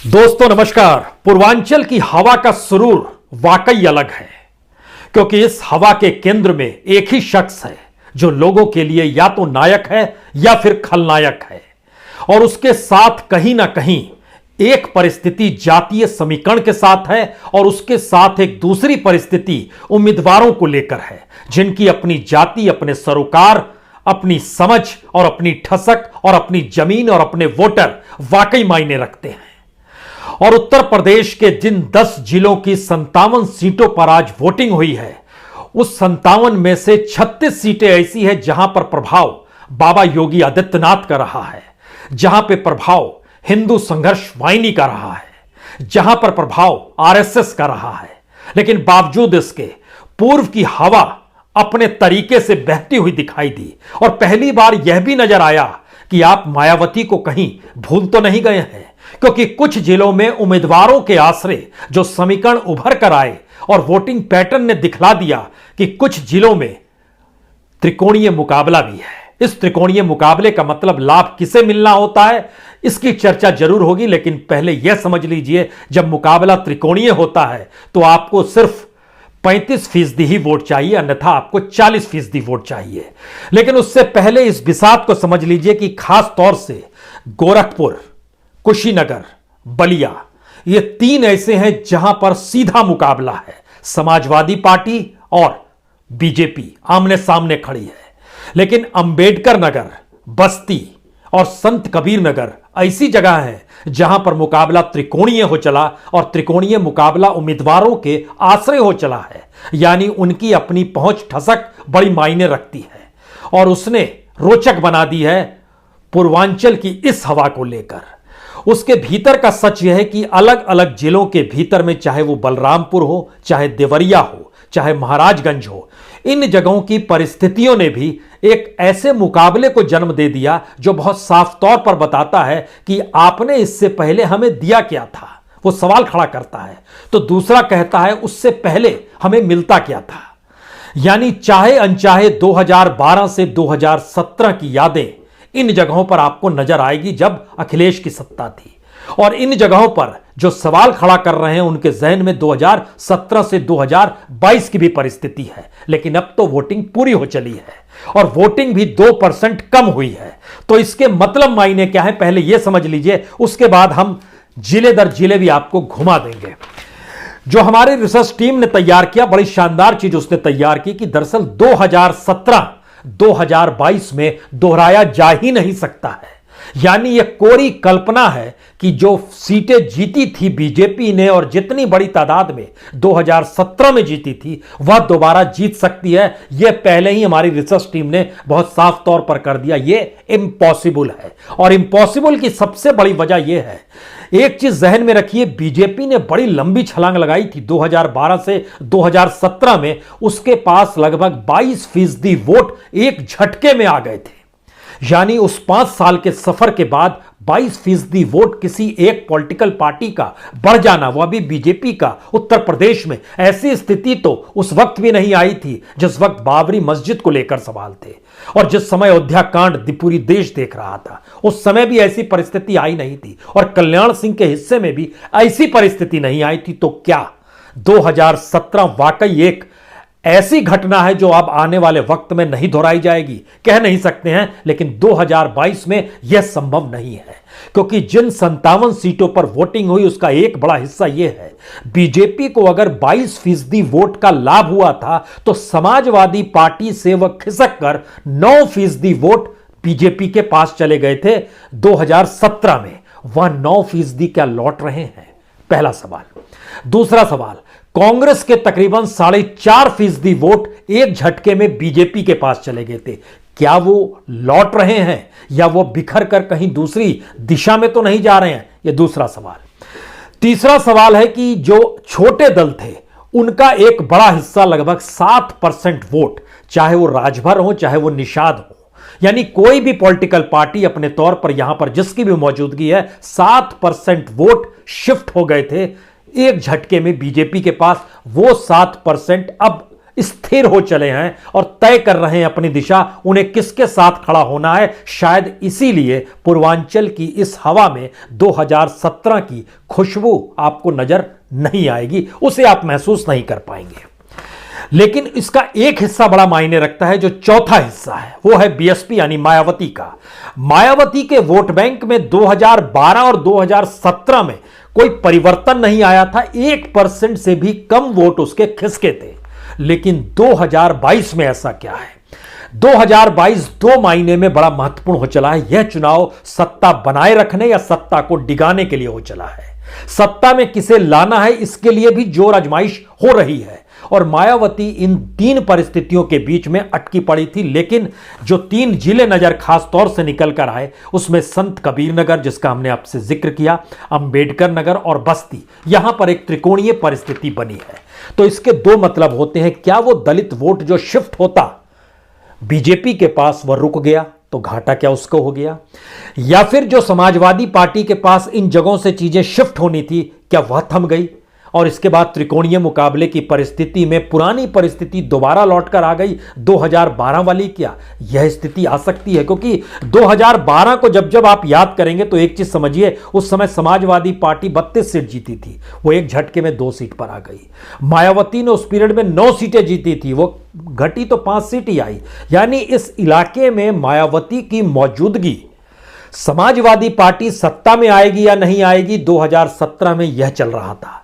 दोस्तों नमस्कार। पूर्वांचल की हवा का सुरूर वाकई अलग है, क्योंकि इस हवा के केंद्र में एक ही शख्स है जो लोगों के लिए या तो नायक है या फिर खलनायक है। और उसके साथ कहीं ना कहीं एक परिस्थिति जातीय समीकरण के साथ है और उसके साथ एक दूसरी परिस्थिति उम्मीदवारों को लेकर है, जिनकी अपनी जाति, अपने सरोकार, अपनी समझ और अपनी ठसक और अपनी जमीन और अपने वोटर वाकई मायने रखते हैं। और उत्तर प्रदेश के जिन 10 जिलों की 57 सीटों पर आज वोटिंग हुई है, उस 57 में से 36 सीटें ऐसी हैं जहां पर प्रभाव बाबा योगी आदित्यनाथ का रहा है, जहां पे प्रभाव हिंदू संघर्ष वाहिनी का रहा है, जहां पर प्रभाव आरएसएस का रहा है। लेकिन बावजूद इसके पूर्व की हवा अपने तरीके से बहती हुई दिखाई दी। और पहली बार यह भी नजर आया कि आप मायावती को कहीं भूल तो नहीं गए हैं, क्योंकि कुछ जिलों में उम्मीदवारों के आसरे जो समीकरण उभर कर आए और वोटिंग पैटर्न ने दिखला दिया कि कुछ जिलों में त्रिकोणीय मुकाबला भी है। इस त्रिकोणीय मुकाबले का मतलब लाभ किसे मिलना होता है, इसकी चर्चा जरूर होगी। लेकिन पहले यह समझ लीजिए, जब मुकाबला त्रिकोणीय होता है तो आपको सिर्फ 35% ही वोट चाहिए, अन्यथा आपको 40% वोट चाहिए। लेकिन उससे पहले इस बिसात को समझ लीजिए कि खास तौर से गोरखपुर, कुशीनगर, बलिया, ये 3 ऐसे हैं जहां पर सीधा मुकाबला है। समाजवादी पार्टी और बीजेपी आमने सामने खड़ी है। लेकिन अंबेडकर नगर, बस्ती और संत कबीर नगर ऐसी जगह है जहां पर मुकाबला त्रिकोणीय हो चला, और त्रिकोणीय मुकाबला उम्मीदवारों के आश्रय हो चला है। यानी उनकी अपनी पहुंच ठसक बड़ी मायने रखती है, और उसने रोचक बना दी है पूर्वांचल की इस हवा को लेकर। उसके भीतर का सच यह है कि अलग अलग जिलों के भीतर में, चाहे वो बलरामपुर हो, चाहे देवरिया हो, चाहे महाराजगंज हो, इन जगहों की परिस्थितियों ने भी एक ऐसे मुकाबले को जन्म दे दिया जो बहुत साफ तौर पर बताता है कि आपने इससे पहले हमें दिया क्या था। वो सवाल खड़ा करता है तो दूसरा कहता है उससे पहले हमें मिलता क्या था। यानी चाहे अनचाहे 2012 से 2017 की यादें इन जगहों पर आपको नजर आएगी जब अखिलेश की सत्ता थी। और इन जगहों पर जो सवाल खड़ा कर रहे हैं उनके जहन में 2017 से 2022 की भी परिस्थिति है। लेकिन अब तो वोटिंग पूरी हो चली है और वोटिंग भी 2% कम हुई है। तो इसके मतलब मायने क्या है, पहले यह समझ लीजिए, उसके बाद हम जिले दर जिले भी आपको घुमा देंगे। जो हमारी रिसर्च टीम ने तैयार किया, बड़ी शानदार चीज उसने तैयार की कि दरअसल 2017-2022 में दोहराया जा ही नहीं सकता है। यानी यह कोरी कल्पना है कि जो सीटें जीती थी बीजेपी ने और जितनी बड़ी तादाद में 2017 में जीती थी, वह दोबारा जीत सकती है। यह पहले ही हमारी रिसर्च टीम ने बहुत साफ तौर पर कर दिया। यह इम्पॉसिबल है। और इम्पॉसिबल की सबसे बड़ी वजह यह है, एक चीज जहन में रखिए, बीजेपी ने बड़ी लंबी छलांग लगाई थी 2012 से 2017 में। उसके पास लगभग 22% वोट एक झटके में आ गए थे। यानी उस 5 साल के सफर के बाद 22% वोट किसी एक पॉलिटिकल पार्टी का बढ़ जाना, वह भी बीजेपी का उत्तर प्रदेश में, ऐसी स्थिति तो उस वक्त भी नहीं आई थी जिस वक्त बाबरी मस्जिद को लेकर सवाल थे और जिस समय अयोध्या कांड पूरी देश देख रहा था। उस समय भी ऐसी परिस्थिति आई नहीं थी और कल्याण सिंह के हिस्से में भी ऐसी परिस्थिति नहीं आई थी। तो क्या 2017 वाकई एक ऐसी घटना है जो अब आने वाले वक्त में नहीं दोहराई जाएगी? कह नहीं सकते हैं, लेकिन 2022 में यह संभव नहीं है, क्योंकि जिन 57 सीटों पर वोटिंग हुई उसका एक बड़ा हिस्सा यह है, बीजेपी को अगर 22% वोट का लाभ हुआ था तो समाजवादी पार्टी से वह खिसक कर 9% वोट बीजेपी के पास चले गए थे 2017 में। वह 9% क्या लौट रहे हैं? पहला सवाल। दूसरा सवाल, कांग्रेस के तकरीबन 4.5% वोट एक झटके में बीजेपी के पास चले गए थे। क्या वो लौट रहे हैं या वो बिखर कर कहीं दूसरी दिशा में तो नहीं जा रहे हैं? यह दूसरा सवाल। तीसरा सवाल है कि जो छोटे दल थे उनका एक बड़ा हिस्सा, लगभग 7% वोट, चाहे वो राजभर हो चाहे वो निषाद हो, यानी कोई भी पॉलिटिकल पार्टी अपने तौर पर यहां पर जिसकी भी मौजूदगी है, 7% वोट शिफ्ट हो गए थे एक झटके में बीजेपी के पास। वो 7% अब स्थिर हो चले हैं और तय कर रहे हैं अपनी दिशा, उन्हें किसके साथ खड़ा होना है। शायद इसीलिए पूर्वांचल की इस हवा में 2017 की खुशबू आपको नजर नहीं आएगी, उसे आप महसूस नहीं कर पाएंगे। लेकिन इसका एक हिस्सा बड़ा मायने रखता है, जो चौथा हिस्सा है वो है बीएसपी यानी मायावती का। मायावती के वोट बैंक में 2012 और 2017 में कोई परिवर्तन नहीं आया था, 1% से भी कम वोट उसके खिसके थे। लेकिन 2022 में ऐसा क्या है? 2022 दो मायने में बड़ा महत्वपूर्ण हो चला है। यह चुनाव सत्ता बनाए रखने या सत्ता को डिगाने के लिए हो चला है। सत्ता में किसे लाना है, इसके लिए भी जोर आजमाइश हो रही है। और मायावती इन तीन परिस्थितियों के बीच में अटकी पड़ी थी। लेकिन जो तीन जिले नजर खास तौर से निकल कर आए, उसमें संत कबीर नगर, जिसका हमने आपसे जिक्र किया, अंबेडकर नगर और बस्ती, यहां पर एक त्रिकोणीय परिस्थिति बनी है। तो इसके दो मतलब होते हैं। क्या वो दलित वोट जो शिफ्ट होता बीजेपी के पास वह रुक गया, तो घाटा क्या उसको हो गया? या फिर जो समाजवादी पार्टी के पास इन जगहों से चीजें शिफ्ट होनी थी, क्या वह थम गई? और इसके बाद त्रिकोणीय मुकाबले की परिस्थिति में पुरानी परिस्थिति दोबारा लौटकर आ गई 2012 वाली। क्या यह स्थिति आ सकती है? क्योंकि 2012 को जब जब आप याद करेंगे तो एक चीज समझिए, उस समय समाजवादी पार्टी 32 सीट जीती थी, वो एक झटके में 2 सीट पर आ गई। मायावती ने उस पीरियड में 9 सीटें जीती थी, वो घटी तो 5 सीट ही आई। यानी इस इलाके में मायावती की मौजूदगी, समाजवादी पार्टी सत्ता में आएगी या नहीं आएगी, 2017 में यह चल रहा था।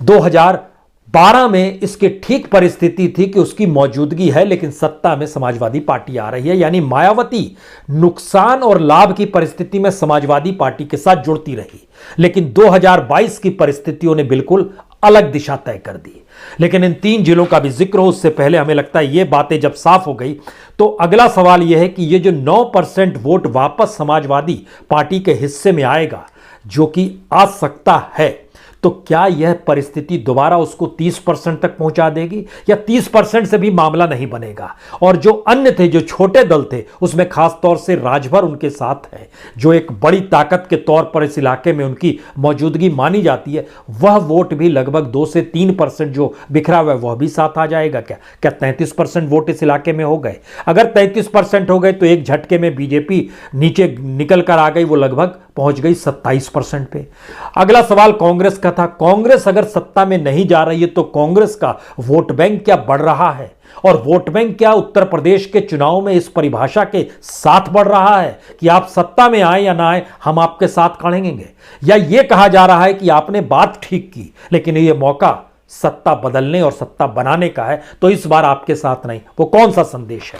2012 में इसकी ठीक परिस्थिति थी कि उसकी मौजूदगी है, लेकिन सत्ता में समाजवादी पार्टी आ रही है। यानी मायावती नुकसान और लाभ की परिस्थिति में समाजवादी पार्टी के साथ जुड़ती रही, लेकिन 2022 की परिस्थितियों ने बिल्कुल अलग दिशा तय कर दी। लेकिन इन तीन जिलों का भी जिक्र हो उससे पहले हमें लगता है ये बातें जब साफ हो गई, तो अगला सवाल यह है कि ये जो 9% वोट वापस समाजवादी पार्टी के हिस्से में आएगा, जो कि आ सकता है, तो क्या यह परिस्थिति दोबारा उसको 30% तक पहुंचा देगी, या 30% से भी मामला नहीं बनेगा? और जो अन्य थे, जो छोटे दल थे, उसमें खास तौर से राजभर उनके साथ है, जो एक बड़ी ताकत के तौर पर इस इलाके में उनकी मौजूदगी मानी जाती है, वह वोट भी लगभग 2 से 3% जो बिखरा हुआ है वह भी साथ आ जाएगा। क्या 33% वोट इस इलाके में हो गए? अगर 33% हो गए तो एक झटके में बीजेपी नीचे निकल कर आ गई, वो लगभग पहुंच गई 27% पे। अगला सवाल कांग्रेस का था। कांग्रेस अगर सत्ता में नहीं जा रही है तो कांग्रेस का वोट बैंक क्या बढ़ रहा है? और वोट बैंक क्या उत्तर प्रदेश के चुनाव में इस परिभाषा के साथ बढ़ रहा है कि आप सत्ता में आए या ना आए, हम आपके साथ खड़ेंगे? या यह कहा जा रहा है कि आपने बात ठीक की, लेकिन यह मौका सत्ता बदलने और सत्ता बनाने का है, तो इस बार आपके साथ नहीं? वो कौन सा संदेश है?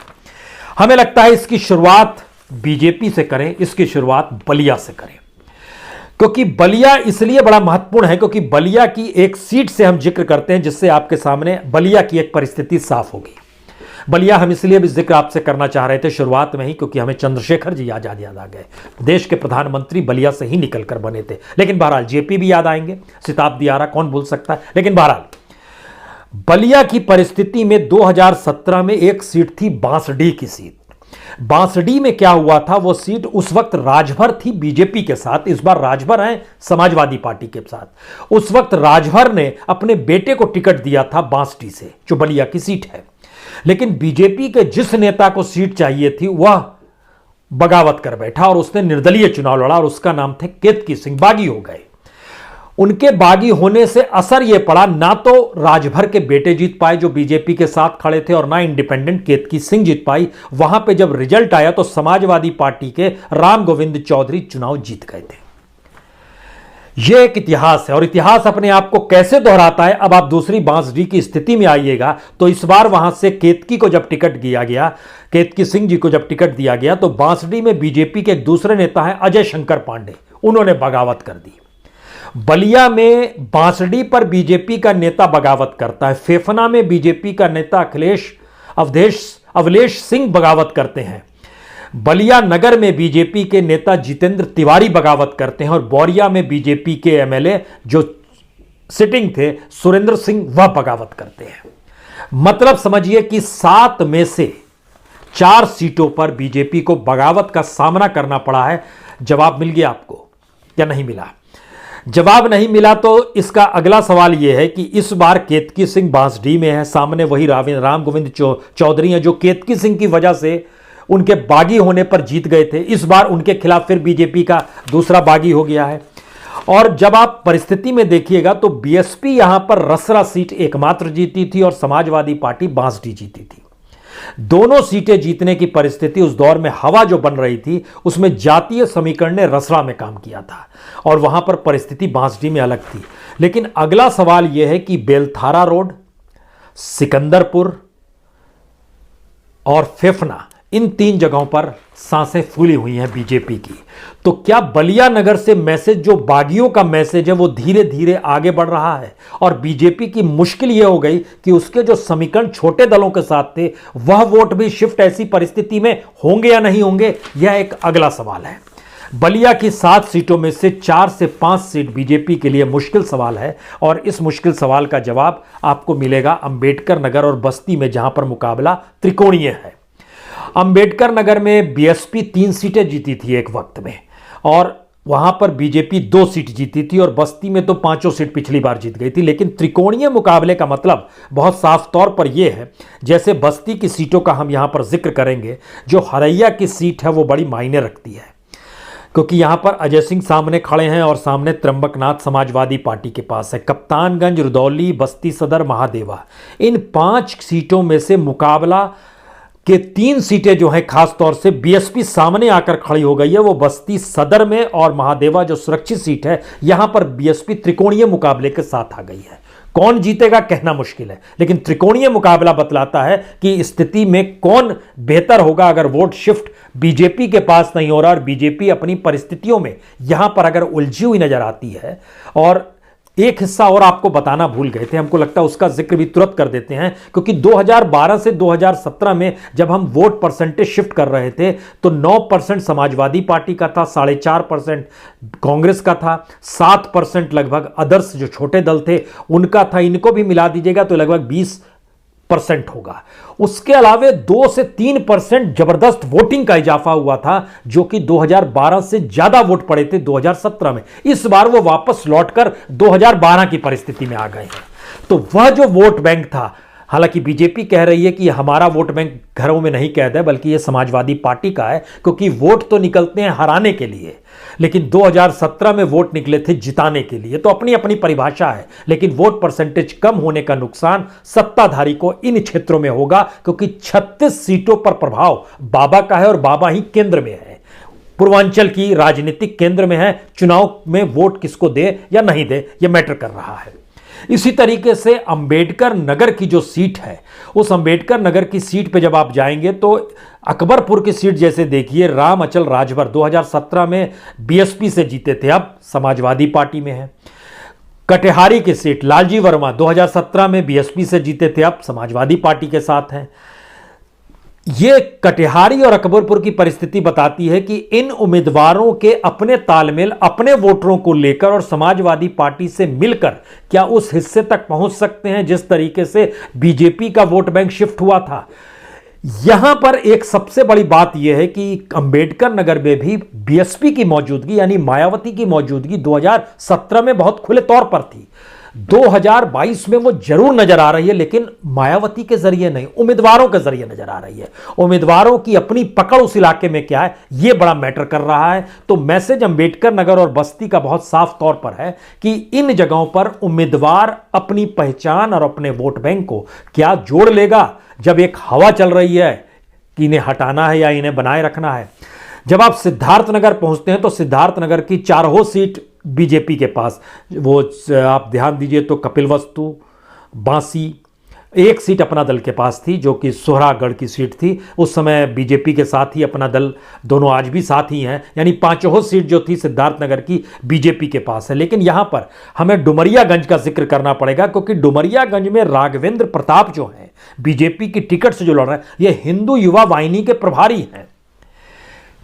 हमें लगता है इसकी शुरुआत बीजेपी से करें, इसकी शुरुआत बलिया से करें। क्योंकि बलिया इसलिए बड़ा महत्वपूर्ण है क्योंकि बलिया की एक सीट से हम जिक्र करते हैं, जिससे आपके सामने बलिया की एक परिस्थिति साफ होगी। बलिया हम इसलिए भी जिक्र आपसे करना चाह रहे थे शुरुआत में ही, क्योंकि हमें चंद्रशेखर जी याद आ गए। देश के प्रधानमंत्री बलिया से ही निकलकर बने थे। लेकिन बहरहाल जेपी भी याद आएंगे, शताब्दी आरा, कौन भूल सकता है। लेकिन बहरहाल बलिया की परिस्थिति में 2017 में एक सीट थी बांसडीह की सीट। बांसडीह में क्या हुआ था, वो सीट उस वक्त राजभर थी बीजेपी के साथ, इस बार राजभर है समाजवादी पार्टी के साथ। उस वक्त राजभर ने अपने बेटे को टिकट दिया था बांसडीह से, जो बलिया की सीट है। लेकिन बीजेपी के जिस नेता को सीट चाहिए थी वह बगावत कर बैठा और उसने निर्दलीय चुनाव लड़ा, और उसका नाम थे केतकी सिंह। बागी हो गए। उनके बागी होने से असर यह पड़ा, ना तो राजभर के बेटे जीत पाए जो बीजेपी के साथ खड़े थे, और ना इंडिपेंडेंट केतकी सिंह जीत पाई। वहां पे जब रिजल्ट आया तो समाजवादी पार्टी के राम गोविंद चौधरी चुनाव जीत गए थे। यह एक इतिहास है, और इतिहास अपने आप को कैसे दोहराता है। अब आप दूसरी बांसडीह की स्थिति में आइएगा, तो इस बार वहां से केतकी को जब टिकट दिया गया, केतकी सिंह जी को जब टिकट दिया गया, तो बांसडीह में बीजेपी के एक दूसरे नेता हैं अजय शंकर पांडे, उन्होंने बगावत कर दी। बलिया में बांसडीह पर बीजेपी का नेता बगावत करता है, फेफना में बीजेपी का नेता अवलेश सिंह बगावत करते हैं, बलिया नगर में बीजेपी के नेता जितेंद्र तिवारी बगावत करते हैं, और बोरिया में बीजेपी के एमएलए जो सिटिंग थे सुरेंद्र सिंह, वह बगावत करते हैं। मतलब समझिए कि 7 में से 4 सीटों पर बीजेपी को बगावत का सामना करना पड़ा है। जवाब मिल गया आपको या नहीं मिला? जवाब नहीं मिला तो इसका अगला सवाल यह है कि इस बार केतकी सिंह बांसडीह में है, सामने वही राम गोविंद चौधरी हैं जो केतकी सिंह की वजह से उनके बागी होने पर जीत गए थे। इस बार उनके खिलाफ फिर बीजेपी का दूसरा बागी हो गया है। और जब आप परिस्थिति में देखिएगा तो बीएसपी यहां पर रसरा सीट एकमात्र जीती थी और समाजवादी पार्टी बांसडीह जीती थी। दोनों सीटें जीतने की परिस्थिति उस दौर में हवा जो बन रही थी उसमें जातीय समीकरण ने रसरा में काम किया था और वहां पर परिस्थिति बांसडीह में अलग थी। लेकिन अगला सवाल यह है कि बेलथारा रोड, सिकंदरपुर और फेफना, इन 3 जगहों पर सांसें फूली हुई हैं बीजेपी की। तो क्या बलिया नगर से मैसेज, जो बागियों का मैसेज है, वो धीरे धीरे आगे बढ़ रहा है और बीजेपी की मुश्किल यह हो गई कि उसके जो समीकरण छोटे दलों के साथ थे वह वोट भी शिफ्ट ऐसी परिस्थिति में होंगे या नहीं होंगे, यह एक अगला सवाल है। बलिया की 7 सीटों में से 4 से 5 सीट बीजेपी के लिए मुश्किल सवाल है और इस मुश्किल सवाल का जवाब आपको मिलेगा अंबेडकर नगर और बस्ती में, जहां पर मुकाबला त्रिकोणीय है। अंबेडकर नगर में बीएसपी 3 सीटें जीती थी एक वक्त में और वहां पर बीजेपी 2 सीट जीती थी और बस्ती में तो 5 सीट पिछली बार जीत गई थी। लेकिन त्रिकोणीय मुकाबले का मतलब बहुत साफ तौर पर यह है, जैसे बस्ती की सीटों का हम यहां पर जिक्र करेंगे, जो हरैया की सीट है वो बड़ी मायने रखती है क्योंकि यहां पर अजय सिंह सामने खड़े हैं और सामने त्र्यंबकनाथ समाजवादी पार्टी के पास है। कप्तानगंज, रुदौली, बस्ती सदर, महादेवा, इन 5 सीटों में से मुकाबला कि 3 सीटें जो हैं खास तौर से बीएसपी सामने आकर खड़ी हो गई है, वो बस्ती सदर में और महादेवा जो सुरक्षित सीट है, यहां पर बीएसपी त्रिकोणीय मुकाबले के साथ आ गई है। कौन जीतेगा कहना मुश्किल है, लेकिन त्रिकोणीय मुकाबला बतलाता है कि स्थिति में कौन बेहतर होगा अगर वोट शिफ्ट बीजेपी के पास नहीं हो रहा और बीजेपी अपनी परिस्थितियों में यहां पर अगर उलझी हुई नजर आती है। और एक हिस्सा और आपको बताना भूल गए थे, हमको लगता है उसका जिक्र भी तुरंत कर देते हैं, क्योंकि 2012 से 2017 में जब हम वोट परसेंटेज शिफ्ट कर रहे थे तो 9% समाजवादी पार्टी का था, 4.5% कांग्रेस का था, 7% लगभग अदर्स जो छोटे दल थे उनका था। इनको भी मिला दीजिएगा तो लगभग 20% होगा। उसके अलावे 2 से 3% जबरदस्त वोटिंग का इजाफा हुआ था, जो कि 2012 से ज्यादा वोट पड़े थे 2017 में। इस बार वो वापस लौटकर 2012 की परिस्थिति में आ गए हैं। तो वह जो वोट बैंक था, हालांकि बीजेपी कह रही है कि हमारा वोट बैंक घरों में नहीं कैद है बल्कि यह समाजवादी पार्टी का है, क्योंकि वोट तो निकलते हैं हराने के लिए, लेकिन 2017 में वोट निकले थे जिताने के लिए। तो अपनी अपनी परिभाषा है, लेकिन वोट परसेंटेज कम होने का नुकसान सत्ताधारी को इन क्षेत्रों में होगा, क्योंकि 36 सीटों पर प्रभाव बाबा का है और बाबा ही केंद्र में है, पूर्वांचल की राजनीतिक केंद्र में है। चुनाव में वोट किसको दे या नहीं दे यह मैटर कर रहा है। इसी तरीके से अंबेडकर नगर की जो सीट है, उस अंबेडकर नगर की सीट पे जब आप जाएंगे तो अकबरपुर की सीट जैसे देखिए, राम अचल राजभर 2017 में बीएसपी से जीते थे, अब समाजवादी पार्टी में है। कटिहारी की सीट लालजी वर्मा 2017 में बीएसपी से जीते थे, अब समाजवादी पार्टी के साथ हैं। ये कटिहारी और अकबरपुर की परिस्थिति बताती है कि इन उम्मीदवारों के अपने तालमेल, अपने वोटरों को लेकर और समाजवादी पार्टी से मिलकर क्या उस हिस्से तक पहुंच सकते हैं जिस तरीके से बीजेपी का वोट बैंक शिफ्ट हुआ था। यहां पर एक सबसे बड़ी बात यह है कि अंबेडकर नगर में भी बीएसपी की मौजूदगी यानी मायावती की मौजूदगी 2017 में बहुत खुले तौर पर थी। 2022 में वो जरूर नजर आ रही है, लेकिन मायावती के जरिए नहीं, उम्मीदवारों के जरिए नजर आ रही है। उम्मीदवारों की अपनी पकड़ उस इलाके में क्या है, यह बड़ा मैटर कर रहा है। तो मैसेज अंबेडकर नगर और बस्ती का बहुत साफ तौर पर है कि इन जगहों पर उम्मीदवार अपनी पहचान और अपने वोट बैंक को क्या जोड़ लेगा, जब एक हवा चल रही है कि इन्हें हटाना है या इन्हें बनाए रखना है। जब आप सिद्धार्थनगर पहुंचते हैं तो सिद्धार्थनगर की 4 सीट बीजेपी के पास, वो आप ध्यान दीजिए तो कपिलवस्तु, बांसी, 1 सीट अपना दल के पास थी जो कि सोहरागढ़ की सीट थी। उस समय बीजेपी के साथ ही अपना दल, दोनों आज भी साथ ही हैं, यानी 5 सीट जो थी सिद्धार्थनगर की बीजेपी के पास है। लेकिन यहां पर हमें डुमरियागंज का जिक्र करना पड़ेगा, क्योंकि डुमरियागंज में राघवेंद्र प्रताप जो हैं बीजेपी की टिकट से जो लड़ रहे हैं, ये हिंदू युवा वाहिनी के प्रभारी हैं।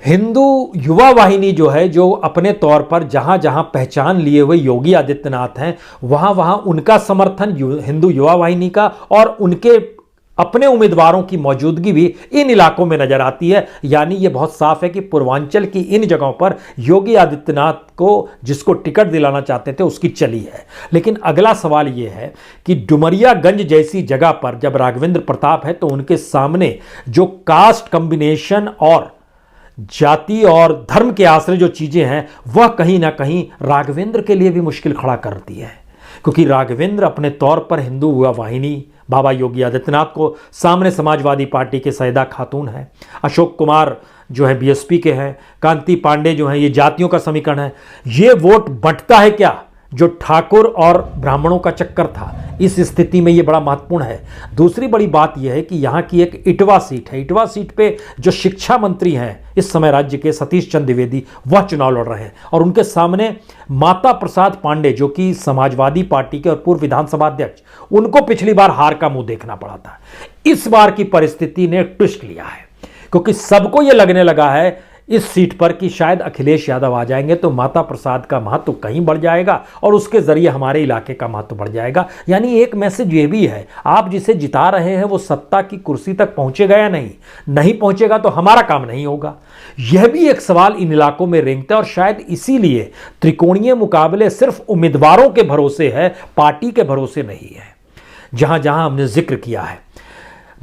हिंदू युवा वाहिनी जो है, जो अपने तौर पर जहां जहां पहचान लिए हुए योगी आदित्यनाथ हैं, वहां वहां उनका समर्थन हिंदू युवा वाहिनी का और उनके अपने उम्मीदवारों की मौजूदगी भी इन इलाकों में नजर आती है। यानी यह बहुत साफ है कि पूर्वांचल की इन जगहों पर योगी आदित्यनाथ को जिसको टिकट दिलाना चाहते थे उसकी चली है। लेकिन अगला सवाल यह है कि डुमरियागंज जैसी जगह पर जब राघवेंद्र प्रताप है तो उनके सामने जो कास्ट कॉम्बिनेशन और जाति और धर्म के आश्रय जो चीजें हैं वह कहीं ना कहीं राघवेंद्र के लिए भी मुश्किल खड़ा करती है, क्योंकि राघवेंद्र अपने तौर पर हिंदू हुआ वाहिनी बाबा योगी आदित्यनाथ को, सामने समाजवादी पार्टी के सैयदा खातून है, अशोक कुमार जो है बीएसपी के हैं, कांति पांडे जो हैं ये जातियों का समीकरण है। ये वोट बंटता है क्या जो ठाकुर और ब्राह्मणों का चक्कर था, इस स्थिति में ये बड़ा महत्वपूर्ण है। दूसरी बड़ी बात यह है कि यहाँ की एक इटवा सीट है। इटवा सीट पे जो शिक्षा मंत्री हैं इस समय राज्य के सतीश चंद्र द्विवेदी वह चुनाव लड़ रहे हैं और उनके सामने माता प्रसाद पांडे जो कि समाजवादी पार्टी के और पूर्व विधानसभा अध्यक्ष, उनको पिछली बार हार का मुंह देखना पड़ा था। इस बार की परिस्थिति ने ट्विस्ट लिया है क्योंकि सबको यह लगने लगा है इस सीट पर कि शायद अखिलेश यादव आ जाएंगे तो माता प्रसाद का महत्व कहीं बढ़ जाएगा और उसके जरिए हमारे इलाके का महत्व बढ़ जाएगा। यानी एक मैसेज ये भी है, आप जिसे जिता रहे हैं वो सत्ता की कुर्सी तक पहुंचेगा या नहीं पहुंचेगा तो हमारा काम नहीं होगा। यह भी एक सवाल इन इलाकों में रेंगता है और शायद इसीलिए त्रिकोणीय मुकाबले सिर्फ उम्मीदवारों के भरोसे है, पार्टी के भरोसे नहीं है। जहां जहां हमने जिक्र किया है,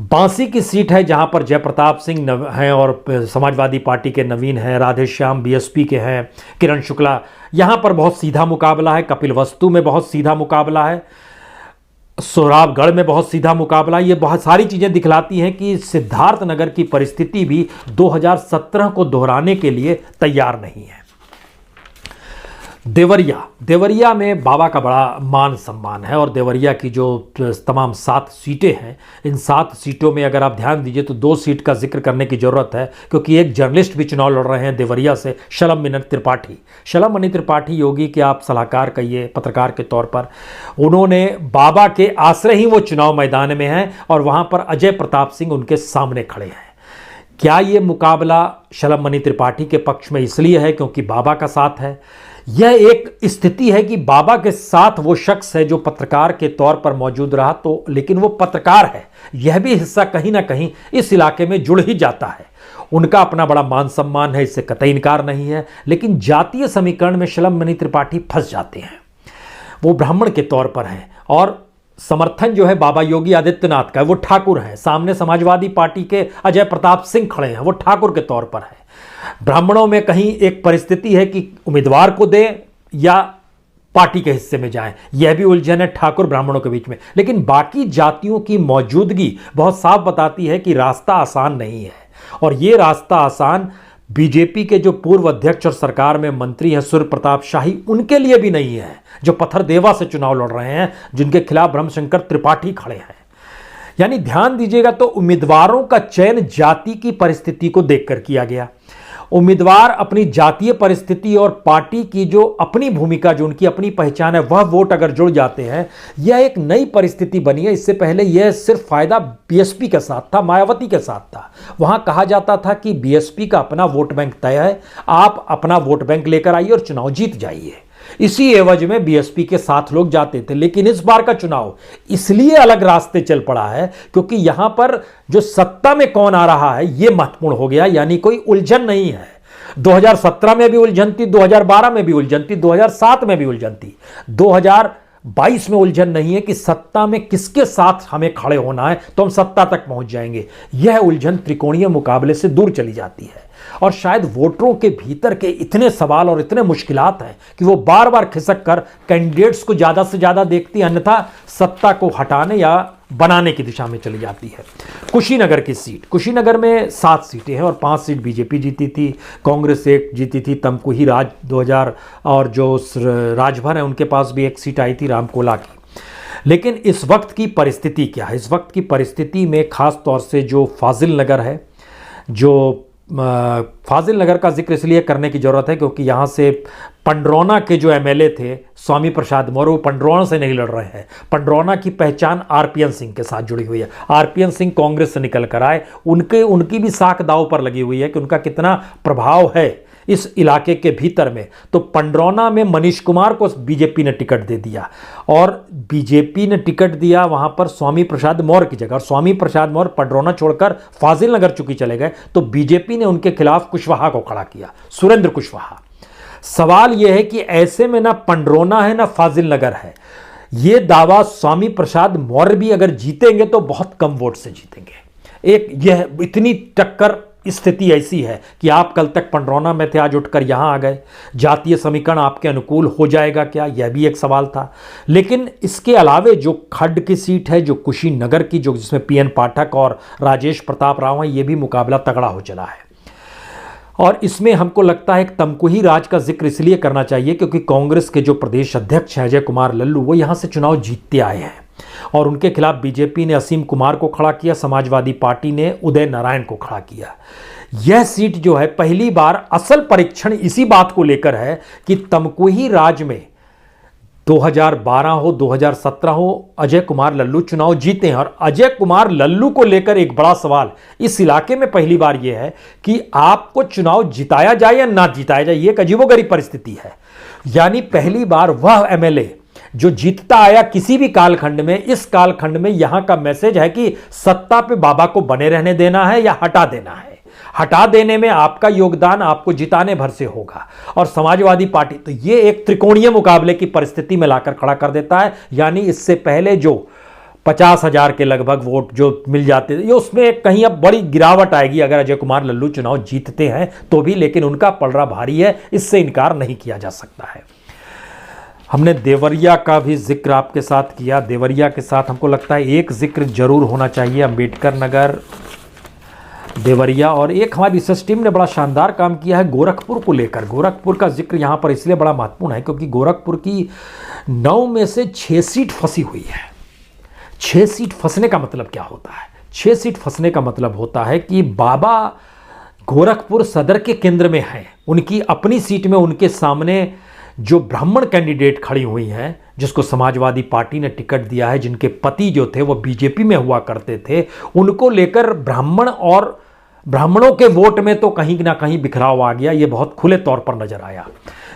बांसी की सीट है जहां पर जयप्रताप सिंह हैं और समाजवादी पार्टी के नवीन हैं, राधेश्याम बीएसपी के हैं, किरण शुक्ला, यहां पर बहुत सीधा मुकाबला है। कपिलवस्तु में बहुत सीधा मुकाबला है, सोराबगढ़ में बहुत सीधा मुकाबला। ये बहुत सारी चीजें दिखलाती हैं कि सिद्धार्थनगर की परिस्थिति भी 2017 को दोहराने के लिए तैयार नहीं है। देवरिया में बाबा का बड़ा मान सम्मान है और देवरिया की जो तमाम 7 सीटें हैं, इन 7 सीटों में अगर आप ध्यान दीजिए तो 2 सीट का जिक्र करने की ज़रूरत है क्योंकि एक जर्नलिस्ट भी चुनाव लड़ रहे हैं देवरिया से, शलम मणि त्रिपाठी योगी के आप सलाहकार कहिए, पत्रकार के तौर पर, उन्होंने बाबा के आश्रय ही वो चुनाव मैदान में हैं और वहाँ पर अजय प्रताप सिंह उनके सामने खड़े हैं। क्या ये मुकाबला शलम मणि त्रिपाठी के पक्ष में इसलिए है क्योंकि बाबा का साथ है? यह एक स्थिति है कि बाबा के साथ वो शख्स है जो पत्रकार के तौर पर मौजूद रहा तो, लेकिन वो पत्रकार है, यह भी हिस्सा कहीं ना कहीं इस इलाके में जुड़ ही जाता है। उनका अपना बड़ा मान सम्मान है, इससे कतई इनकार नहीं है, लेकिन जातीय समीकरण में शलम मणि त्रिपाठी फंस जाते हैं। वो ब्राह्मण के तौर पर हैं और समर्थन जो है बाबा योगी आदित्यनाथ का, वो ठाकुर है, सामने समाजवादी पार्टी के अजय प्रताप सिंह खड़े हैं, वो ठाकुर के तौर पर है। ब्राह्मणों में कहीं एक परिस्थिति है कि उम्मीदवार को दें या पार्टी के हिस्से में जाएं, यह भी उलझन है ठाकुर ब्राह्मणों के बीच में। लेकिन बाकी जातियों की मौजूदगी बहुत साफ बताती है कि रास्ता आसान नहीं है और यह रास्ता आसान बीजेपी के जो पूर्व अध्यक्ष और सरकार में मंत्री हैं सूर्य प्रताप शाही, उनके लिए भी नहीं है, जो पत्थरदेवा से चुनाव लड़ रहे हैं, जिनके खिलाफ ब्रह्मशंकर त्रिपाठी खड़े हैं। यानी ध्यान दीजिएगा तो उम्मीदवारों का चयन जाति की परिस्थिति को देखकर किया गया। उम्मीदवार अपनी जातीय परिस्थिति और पार्टी की जो अपनी भूमिका, जो उनकी अपनी पहचान है, वह वोट अगर जुड़ जाते हैं, यह एक नई परिस्थिति बनी है। इससे पहले यह सिर्फ फायदा बीएसपी के साथ था, मायावती के साथ था। वहां कहा जाता था कि बीएसपी का अपना वोट बैंक तय है, आप अपना वोट बैंक लेकर आइए और चुनाव जीत जाइए। इसी एवज में बीएसपी के साथ लोग जाते थे। लेकिन इस बार का चुनाव इसलिए अलग रास्ते चल पड़ा है क्योंकि यहां पर जो सत्ता में कौन आ रहा है यह महत्वपूर्ण हो गया। यानी कोई उलझन नहीं है। 2017 में भी उलझन थी, 2012 में भी उलझन थी, 2007 में भी उलझन थी, 2022 में उलझन नहीं है कि सत्ता में किसके साथ हमें खड़े होना है तो हम सत्ता तक पहुंच जाएंगे। यह उलझन त्रिकोणीय मुकाबले से दूर चली जाती है और शायद वोटरों के भीतर के इतने सवाल और इतने मुश्किलात हैं कि वो बार बार खिसक कर कैंडिडेट्स को ज्यादा से ज्यादा देखती है, अन्यथा सत्ता को हटाने या बनाने की दिशा में चली जाती है। कुशीनगर की सीट, कुशीनगर में 7 सीटें हैं और 5 सीट बीजेपी जीती थी, कांग्रेस 1 जीती थी, तमकुही राज 2000 और जो राजभर है उनके पास भी 1 सीट आई थी रामकोला की। लेकिन इस वक्त की परिस्थिति क्या है? इस वक्त की परिस्थिति में खास तौर से जो फाजिल नगर है, जो फाजिल नगर का जिक्र इसलिए करने की जरूरत है क्योंकि यहाँ से पंडरौना के जो एमएलए थे स्वामी प्रसाद मौर्य, वो पंडरौना से नहीं लड़ रहे हैं। पंडरौना की पहचान आरपीएन सिंह के साथ जुड़ी हुई है। आरपीएन सिंह कांग्रेस से निकल कर आए, उनकी भी साख दांव पर लगी हुई है कि उनका कितना प्रभाव है इस इलाके के भीतर में, तो पंडरौना में मनीष कुमार को बीजेपी ने टिकट दे दिया और बीजेपी ने टिकट दिया वहां पर स्वामी प्रसाद मौर्य की जगह, और स्वामी प्रसाद मौर्य पंडरौना छोड़कर फाजिल नगर चूंकि चले गए तो बीजेपी ने उनके खिलाफ कुशवाहा को खड़ा किया, सुरेंद्र कुशवाहा। सवाल यह है कि ऐसे में ना पंडरौना है ना फाजिल नगर है। यह दावा स्वामी प्रसाद मौर्य भी अगर जीतेंगे तो बहुत कम वोट से जीतेंगे। एक यह इतनी टक्कर स्थिति ऐसी है कि आप कल तक पंडरौना में थे, आज उठकर यहां आ गए, जातीय समीकरण आपके अनुकूल हो जाएगा क्या, यह भी एक सवाल था। लेकिन इसके अलावे जो खड्ड की सीट है, जो कुशीनगर की, जो जिसमें पीएन पाठक और राजेश प्रताप राव हैं, यह भी मुकाबला तगड़ा हो चला है। और इसमें हमको लगता है एक तमकुही राज का जिक्र इसलिए करना चाहिए क्योंकि कांग्रेस के जो प्रदेश अध्यक्ष हैं अजय कुमार लल्लू, वो यहां से चुनाव जीतते आए हैं और उनके खिलाफ बीजेपी ने असीम कुमार को खड़ा किया, समाजवादी पार्टी ने उदय नारायण को खड़ा किया। यह सीट जो है पहली बार असल परीक्षण इसी बात को लेकर है कि तमकुही राज में 2012 हो 2017 हो अजय कुमार लल्लू चुनाव जीते हैं। और अजय कुमार लल्लू को लेकर एक बड़ा सवाल इस इलाके में पहली बार यह है कि आपको चुनाव जिताया जाए या ना जिताया जाए, यह एक अजीबोगरीब परिस्थिति है। यानी पहली बार वह एमएलए जो जीतता आया किसी भी कालखंड में, इस कालखंड में यहां का मैसेज है कि सत्ता पे बाबा को बने रहने देना है या हटा देना है। हटा देने में आपका योगदान आपको जिताने भर से होगा। और समाजवादी पार्टी तो ये एक त्रिकोणीय मुकाबले की परिस्थिति में लाकर खड़ा कर देता है। यानी इससे पहले जो 50,000 के लगभग वोट जो मिल जाते थे, ये उसमें कहीं अब बड़ी गिरावट आएगी अगर अजय कुमार लल्लू चुनाव जीतते हैं तो भी, लेकिन उनका पलड़ा भारी है, इससे इनकार नहीं किया जा सकता है। हमने देवरिया का भी जिक्र आपके साथ किया। देवरिया के साथ हमको लगता है एक जिक्र जरूर होना चाहिए, अंबेडकर नगर, देवरिया। और एक हमारी रिसर्च टीम ने बड़ा शानदार काम किया है गोरखपुर को लेकर। गोरखपुर का जिक्र यहाँ पर इसलिए बड़ा महत्वपूर्ण है क्योंकि गोरखपुर की 9 में से 6 सीट फंसी हुई है। 6 सीट फंसने का मतलब क्या होता है? 6 सीट फंसने का मतलब होता है कि बाबा गोरखपुर सदर के केंद्र में हैं, उनकी अपनी सीट में उनके सामने जो ब्राह्मण कैंडिडेट खड़ी हुई हैं, जिसको समाजवादी पार्टी ने टिकट दिया है, जिनके पति जो थे वो बीजेपी में हुआ करते थे, उनको लेकर ब्राह्मण और ब्राह्मणों के वोट में तो कहीं ना कहीं बिखराव आ गया। ये बहुत खुले तौर पर नजर आया।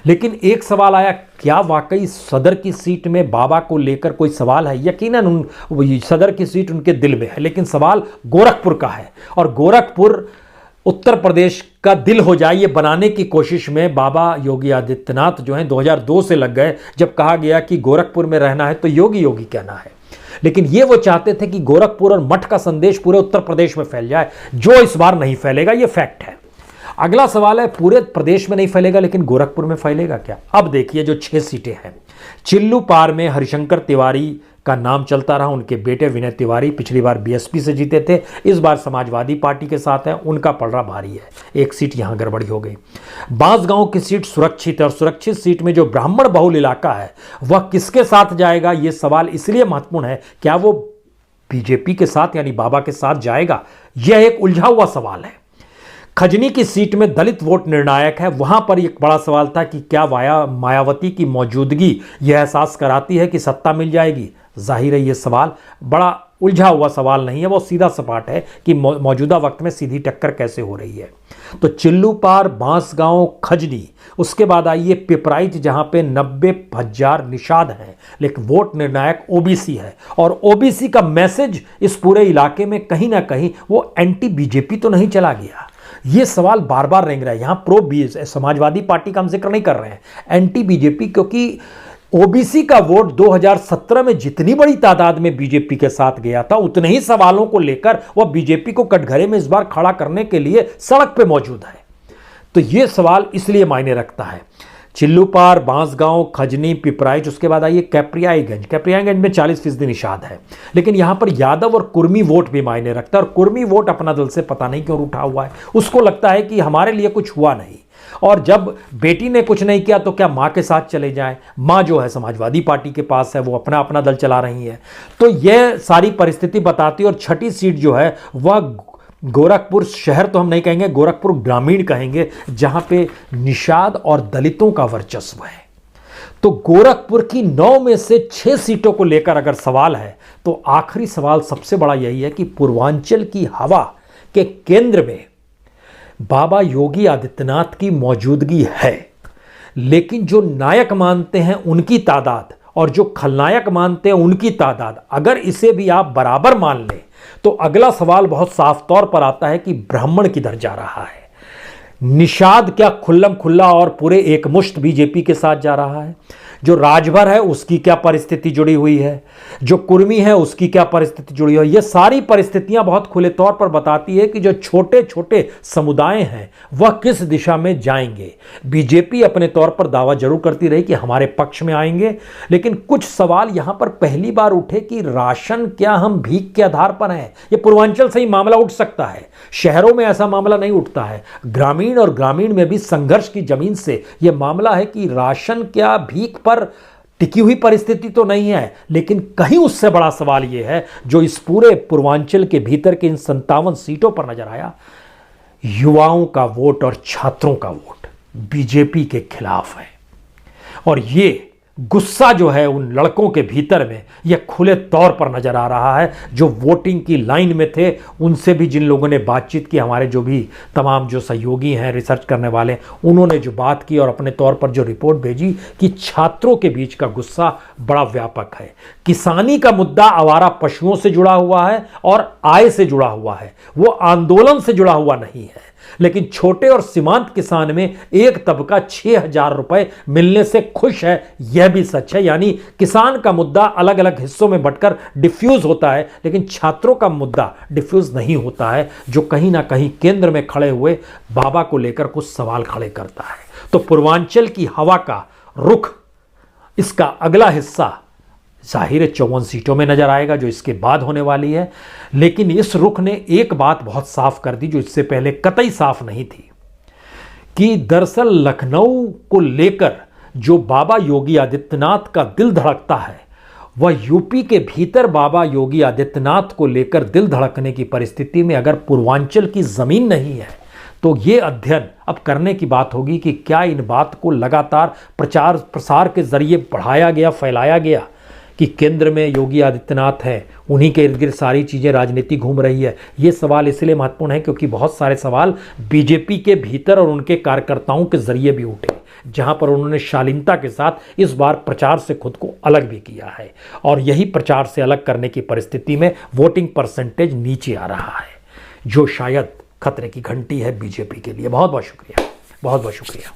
लेकिन एक सवाल आया, क्या वाकई सदर की सीट में बाबा को लेकर कोई सवाल है? यकीनन सदर की सीट उनके दिल में है, लेकिन सवाल गोरखपुर का है। और गोरखपुर उत्तर प्रदेश का दिल हो जाए, ये बनाने की कोशिश में बाबा योगी आदित्यनाथ जो हैं 2002 से लग गए। जब कहा गया कि गोरखपुर में रहना है तो योगी योगी कहना है, लेकिन ये वो चाहते थे कि गोरखपुर और मठ का संदेश पूरे उत्तर प्रदेश में फैल जाए, जो इस बार नहीं फैलेगा, ये फैक्ट है। अगला सवाल है, पूरे प्रदेश में नहीं फैलेगा लेकिन गोरखपुर में फैलेगा क्या? अब देखिए जो 6 सीटें हैं, चिल्लू पार में हरिशंकर तिवारी का नाम चलता रहा, उनके बेटे विनय तिवारी पिछली बार बीएसपी से जीते थे, इस बार समाजवादी पार्टी के साथ है, उनका पलड़ा भारी है, एक सीट यहां गड़बड़ी हो गई। बांसगांव की सीट सुरक्षित है और सुरक्षित सीट में जो ब्राह्मण बहुल इलाका है वह किसके साथ जाएगा? यह सवाल इसलिए महत्वपूर्ण है, क्या वो बीजेपी के साथ यानी बाबा के साथ जाएगा? यह एक उलझा हुआ सवाल है। खजनी की सीट में दलित वोट निर्णायक है, वहां पर एक बड़ा सवाल था कि क्या मायावती की मौजूदगी यह एहसास कराती है कि सत्ता मिल जाएगी? जाहिर है ये सवाल बड़ा उलझा हुआ सवाल नहीं है, वो सीधा सपाट है कि मौजूदा वक्त में सीधी टक्कर कैसे हो रही है। तो चिल्लू पार, बांसगांव, खजनी, उसके बाद आइए पिपराइच जहां पे 90,000 निषाद हैं, लेकिन वोट निर्णायक ओबीसी है। और ओबीसी का मैसेज इस पूरे इलाके में कहीं ना कहीं वो एंटी बीजेपी तो नहीं चला गया? ये सवाल बार बार रेंग रहा है। यहां प्रो समाजवादी पार्टी का हम जिक्र नहीं कर रहे हैं, एंटी बीजेपी, क्योंकि ओबीसी का वोट 2017 में जितनी बड़ी तादाद में बीजेपी के साथ गया था, उतने ही सवालों को लेकर वह बीजेपी को कटघरे में इस बार खड़ा करने के लिए सड़क पे मौजूद है। तो यह सवाल इसलिए मायने रखता है। चिल्लू पार, बांसगांव, खजनी, पिपराइच, उसके बाद आइए कैप्रियाईगंज। कैप्रियाईगंज में 40% निषाद है, लेकिन यहां पर यादव और कुर्मी वोट भी मायने रखता है। और कुर्मी वोट अपना दल से पता नहीं क्यों उठा हुआ है, उसको लगता है कि हमारे लिए कुछ हुआ नहीं, और जब बेटी ने कुछ नहीं किया तो क्या मां के साथ चले जाएं? मां जो है समाजवादी पार्टी के पास है, वो अपना अपना दल चला रही है। तो यह सारी परिस्थिति बताती है। और छठी सीट जो है वह गोरखपुर शहर तो हम नहीं कहेंगे, गोरखपुर ग्रामीण कहेंगे, जहां पे निषाद और दलितों का वर्चस्व है। तो गोरखपुर की 9 में से 6 सीटों को लेकर अगर सवाल है तो आखिरी सवाल सबसे बड़ा यही है कि पूर्वांचल की हवा के केंद्र में बाबा योगी आदित्यनाथ की मौजूदगी है, लेकिन जो नायक मानते हैं उनकी तादाद और जो खलनायक मानते हैं उनकी तादाद, अगर इसे भी आप बराबर मान लें तो अगला सवाल बहुत साफ तौर पर आता है कि ब्राह्मण किधर जा रहा है। निषाद क्या खुल्लम खुल्ला और पूरे एकमुश्त बीजेपी के साथ जा रहा है? जो राजभर है उसकी क्या परिस्थिति जुड़ी हुई है? जो कुर्मी है उसकी क्या परिस्थिति जुड़ी हुई है? ये सारी परिस्थितियां बहुत खुले तौर पर बताती है कि जो छोटे छोटे समुदाय हैं वह किस दिशा में जाएंगे। बीजेपी अपने तौर पर दावा जरूर करती रही कि हमारे पक्ष में आएंगे, लेकिन कुछ सवाल यहां पर पहली बार उठे कि राशन क्या हम भीख के आधार पर हैं? ये पूर्वांचल से ही मामला उठ सकता है, शहरों में ऐसा मामला नहीं उठता है। ग्रामीण और ग्रामीण में भी संघर्ष की जमीन से यह मामला है कि राशन क्या भीख पर टिकी हुई परिस्थिति तो नहीं है, लेकिन कहीं उससे बड़ा सवाल यह है जो इस पूरे पूर्वांचल के भीतर के इन 57 सीटों पर नजर आया, युवाओं का वोट और छात्रों का वोट बीजेपी के खिलाफ है। और ये गुस्सा जो है उन लड़कों के भीतर में यह खुले तौर पर नजर आ रहा है। जो वोटिंग की लाइन में थे उनसे भी जिन लोगों ने बातचीत की, हमारे जो भी तमाम जो सहयोगी हैं, रिसर्च करने वाले, उन्होंने जो बात की और अपने तौर पर जो रिपोर्ट भेजी कि छात्रों के बीच का गुस्सा बड़ा व्यापक है। किसानी का मुद्दा आवारा पशुओं से जुड़ा हुआ है और आय से जुड़ा हुआ है, वो आंदोलन से जुड़ा हुआ नहीं है। लेकिन छोटे और सीमांत किसान में एक तबका 6,000 रुपए मिलने से खुश है, यह भी सच है। यानी किसान का मुद्दा अलग अलग हिस्सों में बंटकर डिफ्यूज होता है, लेकिन छात्रों का मुद्दा डिफ्यूज नहीं होता है, जो कहीं ना कहीं केंद्र में खड़े हुए बाबा को लेकर कुछ सवाल खड़े करता है। तो पूर्वांचल की हवा का रुख, इसका अगला हिस्सा जाहिर है 54 सीटों में नजर आएगा जो इसके बाद होने वाली है। लेकिन इस रुख ने एक बात बहुत साफ कर दी जो इससे पहले कतई साफ नहीं थी, कि दरअसल लखनऊ को लेकर जो बाबा योगी आदित्यनाथ का दिल धड़कता है, वह यूपी के भीतर बाबा योगी आदित्यनाथ को लेकर दिल धड़कने की परिस्थिति में अगर पूर्वांचल की जमीन नहीं है, तो ये अध्ययन अब करने की बात होगी कि क्या इन बात को लगातार प्रचार प्रसार के जरिए बढ़ाया गया, फैलाया गया कि केंद्र में योगी आदित्यनाथ है, उन्हीं के इर्द गिर्द सारी चीज़ें राजनीति घूम रही है। ये सवाल इसलिए महत्वपूर्ण है क्योंकि बहुत सारे सवाल बीजेपी के भीतर और उनके कार्यकर्ताओं के जरिए भी उठे, जहां पर उन्होंने शालीनता के साथ इस बार प्रचार से खुद को अलग भी किया है। और यही प्रचार से अलग करने की परिस्थिति में वोटिंग परसेंटेज नीचे आ रहा है, जो शायद खतरे की घंटी है बीजेपी के लिए। बहुत बहुत शुक्रिया, बहुत बहुत शुक्रिया।